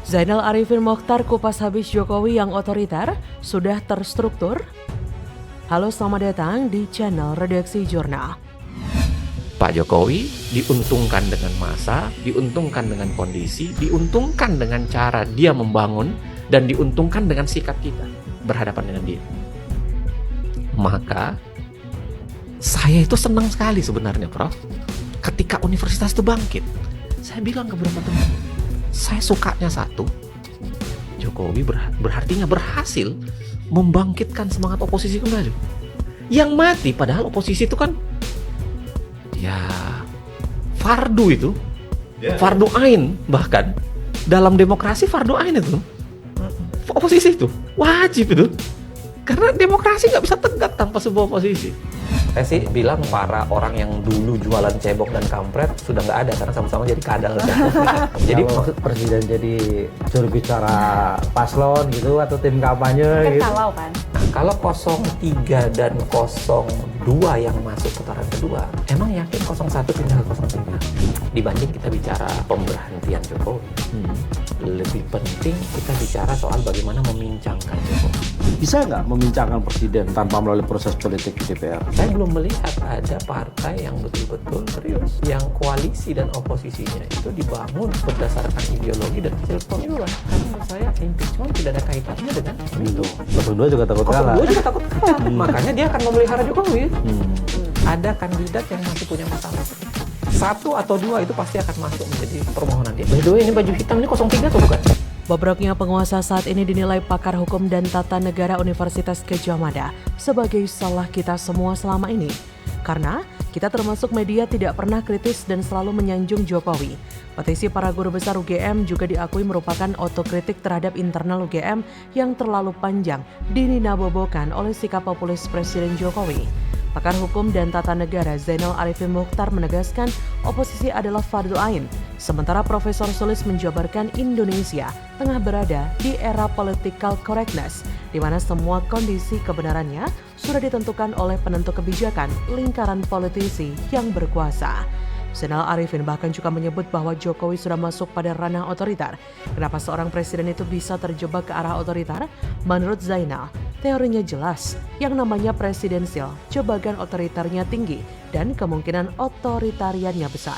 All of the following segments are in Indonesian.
Zainal Arifin Mokhtar kupas habis Jokowi yang otoriter sudah terstruktur. Halo, selamat datang di channel Redaksi Jurnal. Pak Jokowi diuntungkan dengan massa, diuntungkan dengan kondisi, diuntungkan dengan cara dia membangun, dan diuntungkan dengan sikap kita berhadapan dengan dia. Maka saya itu senang sekali sebenarnya, Prof. Ketika universitas itu bangkit, saya bilang ke beberapa teman, saya sukanya satu, Jokowi berartinya berhasil membangkitkan semangat oposisi kembali. Yang mati padahal oposisi itu kan ya fardu itu, fardu ain, bahkan dalam demokrasi fardu ain itu, oposisi itu wajib itu, karena demokrasi nggak bisa tegak tanpa sebuah oposisi. Saya sih bilang para orang yang dulu jualan cebok dan kampret sudah nggak ada karena sama-sama jadi kadal. Jadi maksud presiden jadi juru bicara paslon gitu atau tim kampanye gitu. Kalau kan. Nah, kalau 03 dan 02 yang masuk putaran kedua, emang yakin 01 pindah ke 03? Dibanding kita bicara pemberhentian Jokowi, lebih penting kita bicara soal bagaimana memincangkan Jokowi. Bisa nggak memincangkan presiden tanpa melalui proses politik di DPR? Saya belum melihat ada partai yang betul-betul serius, yang koalisi dan oposisinya itu dibangun berdasarkan ideologi dan hasil pemiluan. Karena menurut saya impeachment tidak ada kaitannya dengan pemilu. 02 juga takut kalah. 02 juga takut kalah. Makanya dia akan memelihara Jokowi. Ada kandidat yang masih punya masalah. 1 atau 2 itu pasti akan masuk menjadi permohonan dia. By the way, ini baju hitam ini 03 atau bukan? Bobroknya penguasa saat ini dinilai pakar hukum dan tata negara Universitas Gadjah Mada sebagai salah kita semua selama ini. Karena kita termasuk media tidak pernah kritis dan selalu menyanjung Jokowi. Petisi para guru besar UGM juga diakui merupakan otokritik terhadap internal UGM yang terlalu panjang dininabobokan oleh sikap populis Presiden Jokowi. Pakar hukum dan tata negara Zainal Arifin Mokhtar menegaskan oposisi adalah fardu ain, sementara Profesor Sulis menjabarkan Indonesia tengah berada di era political correctness, di mana semua kondisi kebenarannya sudah ditentukan oleh penentu kebijakan lingkaran politisi yang berkuasa. Zainal Arifin bahkan juga menyebut bahwa Jokowi sudah masuk pada ranah otoriter. Kenapa seorang presiden itu bisa terjebak ke arah otoriter? Menurut Zainal, teorinya jelas, yang namanya presidensial, jebakan otoriternya tinggi dan kemungkinan otoritariannya besar.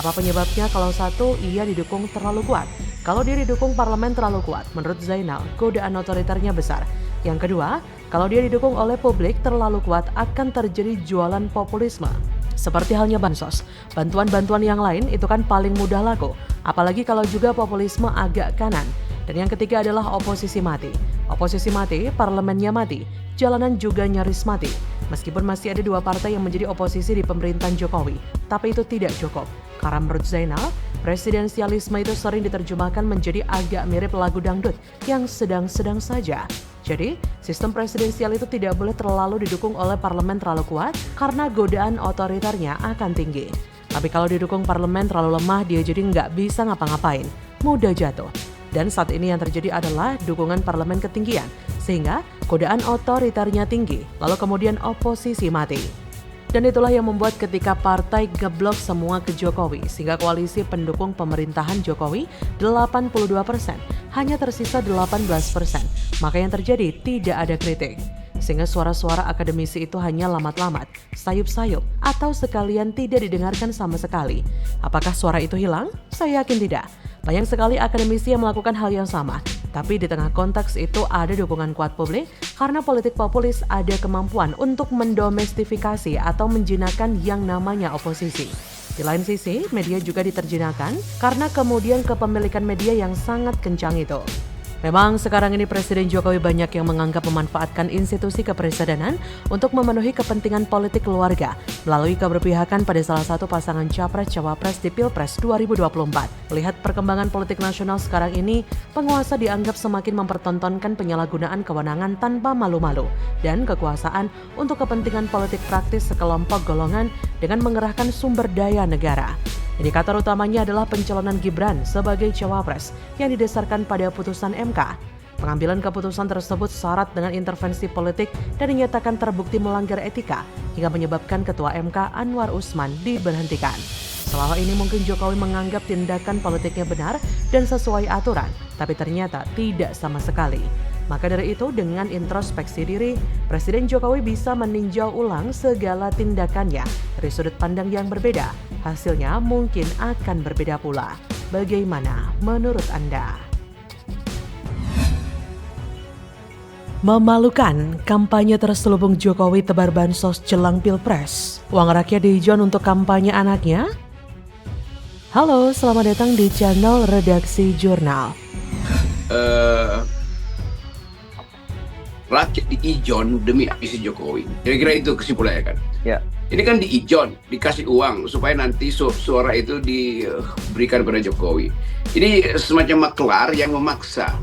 Apa penyebabnya? Kalau satu, ia didukung terlalu kuat. Kalau dia didukung parlemen terlalu kuat, menurut Zainal, godaan otoriternya besar. Yang kedua, kalau dia didukung oleh publik terlalu kuat akan terjadi jualan populisme. Seperti halnya bansos, bantuan-bantuan yang lain itu kan paling mudah laku, apalagi kalau juga populisme agak kanan. Dan yang ketiga adalah oposisi mati. Oposisi mati, parlemennya mati, jalanan juga nyaris mati. Meskipun masih ada 2 partai yang menjadi oposisi di pemerintahan Jokowi, tapi itu tidak cukup. Karena menurut Zainal, presidensialisme itu sering diterjemahkan menjadi agak mirip lagu dangdut yang sedang-sedang saja. Jadi, sistem presidensial itu tidak boleh terlalu didukung oleh parlemen terlalu kuat karena godaan otoriternya akan tinggi. Tapi kalau didukung parlemen terlalu lemah, dia jadi nggak bisa ngapa-ngapain, mudah jatuh. Dan saat ini yang terjadi adalah dukungan parlemen ketinggian, sehingga godaan otoriternya tinggi, lalu kemudian oposisi mati. Dan itulah yang membuat ketika partai ngeblok semua ke Jokowi, sehingga koalisi pendukung pemerintahan Jokowi 82%, hanya tersisa 18%. Maka yang terjadi tidak ada kritik. Sehingga suara-suara akademisi itu hanya lamat-lamat, sayup-sayup, atau sekalian tidak didengarkan sama sekali. Apakah suara itu hilang? Saya yakin tidak. Banyak sekali akademisi yang melakukan hal yang sama. Tapi di tengah konteks itu ada dukungan kuat publik karena politik populis ada kemampuan untuk mendomestifikasi atau menjinakkan yang namanya oposisi. Di lain sisi, media juga diterjinakkan karena kemudian kepemilikan media yang sangat kencang itu. Memang sekarang ini Presiden Jokowi banyak yang menganggap memanfaatkan institusi kepresidenan untuk memenuhi kepentingan politik keluarga melalui keberpihakan pada salah satu pasangan Capres-Cawapres di Pilpres 2024. Melihat perkembangan politik nasional sekarang ini, penguasa dianggap semakin mempertontonkan penyalahgunaan kewenangan tanpa malu-malu dan kekuasaan untuk kepentingan politik praktis sekelompok golongan dengan mengerahkan sumber daya negara. Indikator utamanya adalah pencalonan Gibran sebagai cawapres yang didasarkan pada putusan MK. Pengambilan keputusan tersebut syarat dengan intervensi politik dan dinyatakan terbukti melanggar etika hingga menyebabkan Ketua MK Anwar Usman diberhentikan. Selama ini mungkin Jokowi menganggap tindakan politiknya benar dan sesuai aturan, tapi ternyata tidak sama sekali. Maka dari itu, dengan introspeksi diri, Presiden Jokowi bisa meninjau ulang segala tindakannya dari sudut pandang yang berbeda. Hasilnya mungkin akan berbeda pula. Bagaimana menurut Anda? Memalukan, kampanye terselubung Jokowi tebar bansos jelang Pilpres. Uang rakyat diijon untuk kampanye anaknya? Halo, selamat datang di channel Redaksi Jurnal. Rakyat diijon demi ambisi Jokowi. Kira-kira itu kesimpulannya kan? Ya. Ini kan diijon, dikasih uang supaya nanti suara itu diberikan kepada Jokowi. Ini semacam maklar yang memaksa.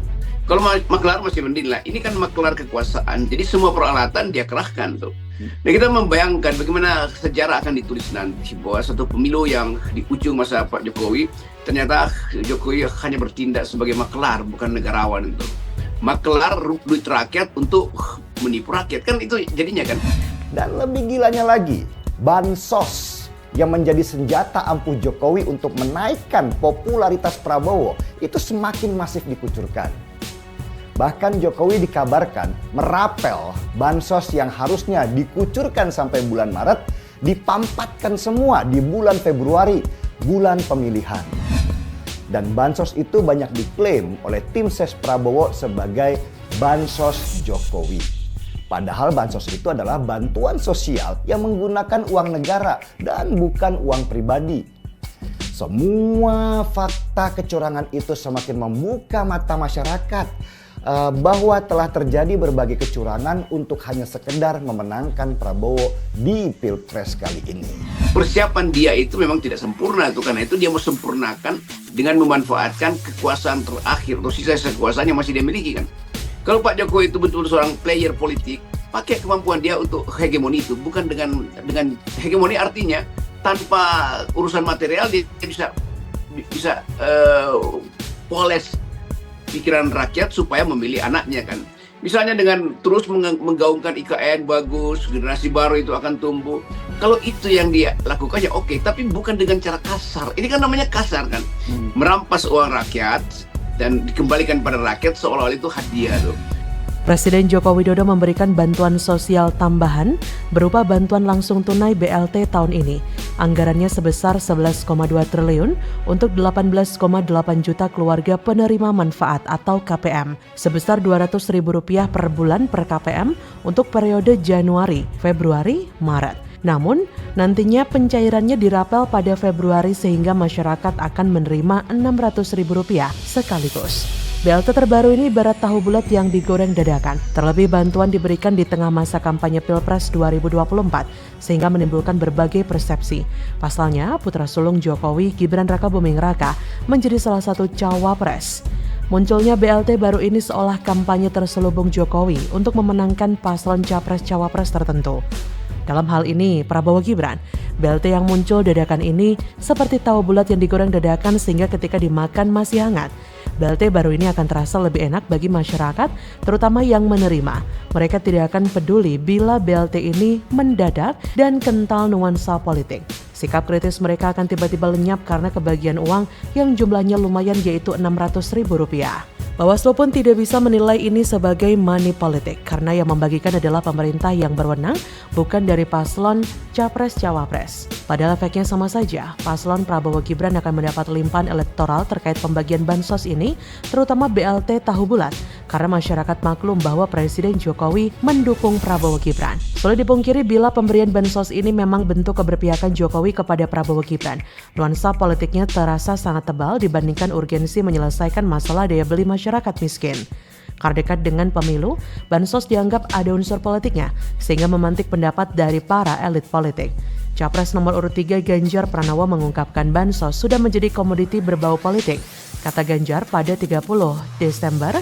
Kalau maklar masih mending lah. Ini kan maklar kekuasaan. Jadi semua peralatan dia kerahkan tuh. Nah, kita membayangkan bagaimana sejarah akan ditulis nanti bahwa satu pemilu yang di ujung masa Pak Jokowi, ternyata Jokowi hanya bertindak sebagai maklar, bukan negarawan itu. Maklar duit rakyat untuk menipu rakyat, kan itu jadinya kan. Dan lebih gilanya lagi, bansos yang menjadi senjata ampuh Jokowi untuk menaikkan popularitas Prabowo itu semakin masif dikucurkan. Bahkan Jokowi dikabarkan merapel bansos yang harusnya dikucurkan sampai bulan Maret, dipampatkan semua di bulan Februari, bulan pemilihan. Dan bansos itu banyak diklaim oleh tim ses Prabowo sebagai bansos Jokowi. Padahal bansos itu adalah bantuan sosial yang menggunakan uang negara dan bukan uang pribadi. Semua fakta kecurangan itu semakin membuka mata masyarakat bahwa telah terjadi berbagai kecurangan untuk hanya sekedar memenangkan Prabowo di Pilpres kali ini. Persiapan dia itu memang tidak sempurna tuh, karena itu dia mau sempurnakan dengan memanfaatkan kekuasaan terakhir atau sisa kekuasaan yang masih dia miliki kan. Kalau Pak Jokowi itu betul-betul seorang player politik, pakai kemampuan dia untuk hegemoni itu, bukan dengan hegemoni artinya tanpa urusan material dia bisa poles pikiran rakyat supaya memilih anaknya kan. Misalnya dengan terus menggaungkan IKN bagus, generasi baru itu akan tumbuh. Kalau itu yang dia lakukan ya oke, tapi bukan dengan cara kasar. Ini kan namanya kasar kan. Merampas uang rakyat dan dikembalikan pada rakyat seolah-olah itu hadiah tuh. Presiden Joko Widodo memberikan bantuan sosial tambahan berupa bantuan langsung tunai BLT tahun ini. Anggarannya sebesar 11,2 triliun untuk 18,8 juta keluarga penerima manfaat atau KPM, sebesar Rp200.000 per bulan per KPM untuk periode Januari, Februari, Maret. Namun, nantinya pencairannya dirapel pada Februari sehingga masyarakat akan menerima Rp600.000 sekaligus. BLT terbaru ini ibarat tahu bulat yang digoreng dadakan. Terlebih bantuan diberikan di tengah masa kampanye Pilpres 2024 sehingga menimbulkan berbagai persepsi. Pasalnya, putra sulung Jokowi, Gibran Rakabuming Raka, menjadi salah satu cawapres. Munculnya BLT baru ini seolah kampanye terselubung Jokowi untuk memenangkan paslon capres-cawapres tertentu. Dalam hal ini, Prabowo Gibran, BLT yang muncul dadakan ini seperti tahu bulat yang digoreng dadakan sehingga ketika dimakan masih hangat. BLT baru ini akan terasa lebih enak bagi masyarakat, terutama yang menerima. Mereka tidak akan peduli bila BLT ini mendadak dan kental nuansa politik. Sikap kritis mereka akan tiba-tiba lenyap karena kebagian uang yang jumlahnya lumayan yaitu Rp600.000. Bawaslu pun tidak bisa menilai ini sebagai money politik karena yang membagikan adalah pemerintah yang berwenang, bukan dari paslon capres-cawapres. Padahal efeknya sama saja, paslon Prabowo Gibran akan mendapat limpahan elektoral terkait pembagian bansos ini, terutama BLT tahu bulat, karena masyarakat maklum bahwa Presiden Jokowi mendukung Prabowo Gibran. Sulit dipungkiri bila pemberian bansos ini memang bentuk keberpihakan Jokowi kepada Prabowo Gibran. Nuansa politiknya terasa sangat tebal dibandingkan urgensi menyelesaikan masalah daya beli masyarakat miskin. Karena dekat dengan pemilu, bansos dianggap ada unsur politiknya, sehingga memantik pendapat dari para elit politik. Capres nomor urut 3 Ganjar Pranowo mengungkapkan bansos sudah menjadi komoditi berbau politik. Kata Ganjar pada 30 Desember,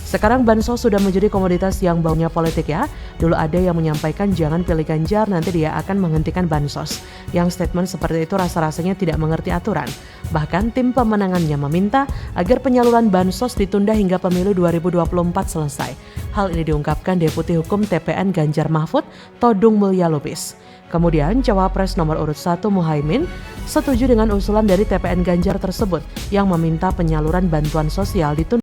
Sekarang bansos sudah menjadi komoditas yang baunya politik ya. Dulu ada yang menyampaikan jangan pilih Ganjar, nanti dia akan menghentikan bansos. Yang statement seperti itu rasa-rasanya tidak mengerti aturan. Bahkan tim pemenangannya meminta agar penyaluran bansos ditunda hingga pemilu 2024 selesai. Hal ini diungkapkan Deputi Hukum TPN Ganjar Mahfud, Todung Mulya Lubis. Kemudian Cawapres nomor urut 1 Muhaimin setuju dengan usulan dari TPN Ganjar tersebut yang meminta penyaluran bantuan sosial ditunda